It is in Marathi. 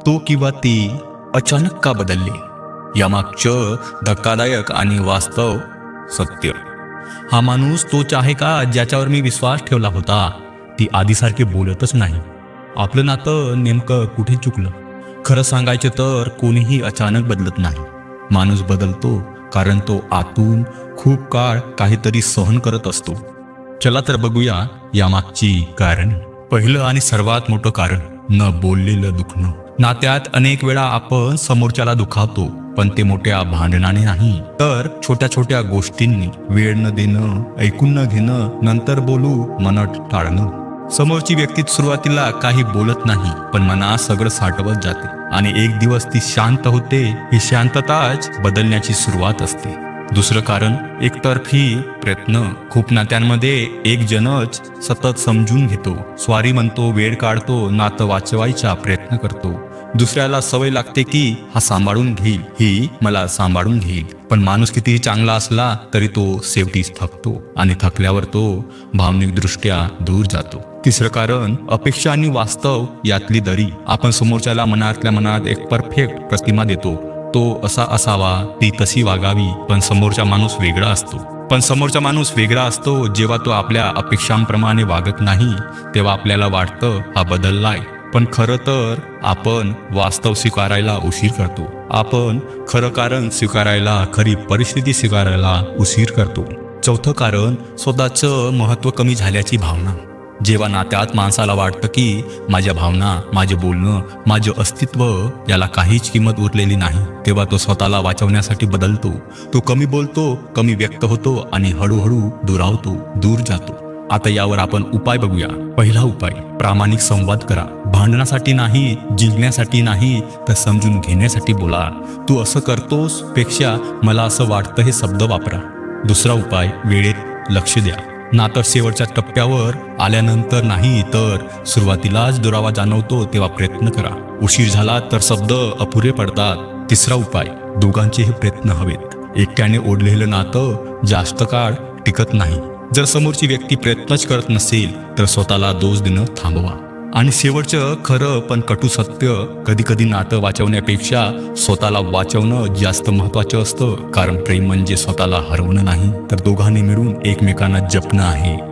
तो किंवा ती अचानक का बदलली यामागचं धक्कादायक आणि वास्तव सत्य. हा माणूस तोच आहे का ज्याच्यावर मी विश्वास ठेवला होता? ती आधीसारखी बोलतच नाही. आपलं नातं नेमकं कुठे चुकलं? खरं सांगायचं तर कोणीही अचानक बदलत नाही. माणूस बदलतो कारण तो आतून खूप काळ काहीतरी सहन करत असतो. चला तर बघूया यामागची कारण. पहिलं आणि सर्वात मोठं कारण न बोललेलं दुखणं. नात्यात अनेक वेळा आपण समोरच्याला दुखावतो, पण ते मोठ्या भांडणाने नाही, तर छोट्या छोट्या गोष्टींनी. वेळ न देणं, ऐकून न घेणं, नंतर बोलू मनात टाळणं. समोरची व्यक्ती सुरुवातीला काही बोलत नाही, पण मनात सगळं साठवत जाते आणि एक दिवस ती शांत होते. ही शांतताच बदलण्याची सुरुवात असते. दुसरं कारण एकतर्फी प्रयत्न. खूप नात्यांमध्ये एक जनच सतत समजून घेतो, स्वारी म्हणतो, वेळ काढतो, नातं वाचवायचा प्रयत्न करतो. दुसऱ्याला सवय लागते की हा सांभाळून घेईल, ही मला सांभाळून घेईल. पण माणूस कितीही चांगला असला तरी तो शेवटीच थकतो आणि थकल्यावर तो भावनिकदृष्ट्या दूर जातो. तिसरं कारण अपेक्षा आणि वास्तव यातली दरी. आपण समोरच्याला मनातल्या मनात एक परफेक्ट प्रतिमा देतो. तो असा असावा, ती तशी वागावी, पण समोरचा माणूस वेगळा असतो. जेव्हा तो आपल्या अपेक्षांप्रमाणे वागत नाही तेव्हा आपल्याला वाटतं हा बदललाय, पण खरं तर आपण वास्तव स्वीकारायला उशीर करतो. आपण खरं कारण स्वीकारायला, खरी परिस्थिती स्वीकारायला उशीर करतो. चौथं कारण स्वतःचं महत्त्व कमी झाल्याची भावना. जेव्हा नात्यात माणसाला वाटतं की माझ्या भावना, माझे बोलणं, माझं अस्तित्व याला काहीच किंमत उरलेली नाही, तेव्हा तो स्वतःला वाचवण्यासाठी बदलतो. तो कमी बोलतो, कमी व्यक्त होतो आणि हळूहळू दूर जातो. आता यावर आपण उपाय बघूया. पहिला उपाय, प्रामाणिक संवाद करा. भांडण्यासाठी नाही, जिंकण्यासाठी नाही, तर समजून घेण्यासाठी बोला. तू असं करतोस पेक्षा मला असं वाटतं हे शब्द वापरा. दुसरा उपाय, वेळेत लक्ष द्या. नातं शेवटच्या टप्प्यावर आल्यानंतर नाही, तर सुरुवातीलाच दुरावा जाणवतो तेव्हा प्रयत्न करा. उशीर झाला तर शब्द अपुरे पडतात. तिसरा उपाय, दोघांचेही प्रयत्न हवेत. एकट्याने ओढलेलं नातं जास्त काळ टिकत नाही. जर समोरची व्यक्ती प्रयत्नच करत नसेल तर स्वतःला दोष देणं थांबवा. आणि शेवटचं खरं पण कटू सत्य, कधी कधी नातं वाचवण्यापेक्षा स्वतःला वाचवणं जास्त महत्त्वाचं असतं. कारण प्रेम म्हणजे स्वतःला हरवणं नाही, तर दोघांनी मिळून एकमेकांना जपणं आहे.